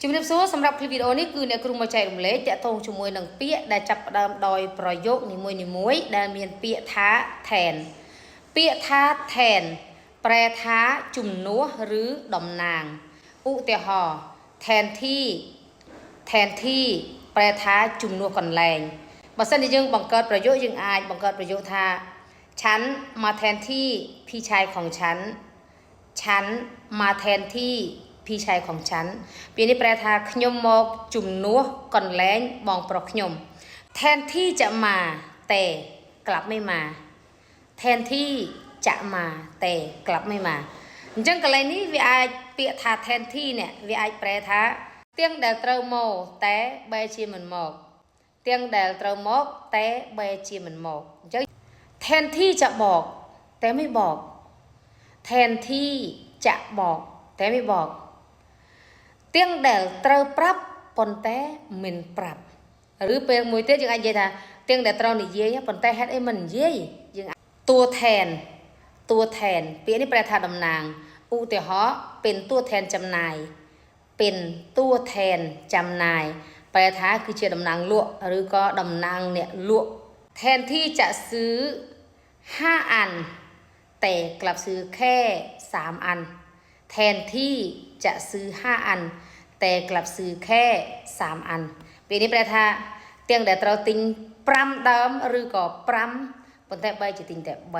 ជំរាបសួរសម្រាប់คลิปវីដេអូនេះគឺអ្នកគ្រូមកចែករំលែកតាក់ទងជាមួយនឹងពាក្យដែលចាប់ផ្ដើមដោយប្រយោគនីមួយៗដែលមានពាក្យថាថែនពាក្យថាថែនប្រែថាជំនួសឬតំណាងឧទាហរណ៍ថែនទីប្រែថាជំនួសកន្លែងបើសិនជាយើងបង្កើតប្រយោគយើងអាចបង្កើតប្រយោគថាฉันมาแทนที่พี่ชายของฉันมาแทนที่พี่ชายของฉันពាក្យនេះប្រែថាខ្ញុំមកជំនួសកន្លែងបងប្រុសខ្ញុំแทนที่จะมาแต่กลับไม่มาแทนที่จะมาแต่กลับไม่มาអញ្ចឹងកន្លែងនេះវាអាចពាក្យថាแทนที่เนี่ยវាអាចប្រែថាទាំងដែលត្រូវមកតែបែរជាមិនមកទាំងដែលត្រូវមកតែបែរជាមិនមកអញ្ចឹងแทนที่จะบอกแต่ไม่บอกแทนที่จะบอกแต่ไม่บอกទាំងដែលត្រូវប្រាប់ប៉ុន្តែមិនប្រាប់ឬពេលមួយទៀតយើងអាចនិយាយថាទាំងដែលត្រូវនិយាយប៉ុន្តែហេតុអីមិននិយាយយើងតួแทนពាក្យនេះប្រែថាតំណាងឧទាហរណ៍เป็นตัวแทนจำหน่ายเป็นตัวแทนจำหน่ายប្រែថាគឺជាតំណាងលក់ឬក៏តំណាងអ្នកលក់แทนที่จะซื้อ5อันแต่กลับซื้อแค่3อันแทนที่จะซื้อ5อันแต่กลับซื้อแค่3อันពេលនេះប្រែថាទាំងដែលត្រូវទិញ5ដើមឬក៏5ប៉ុន្តែបែរជាទិញតែ3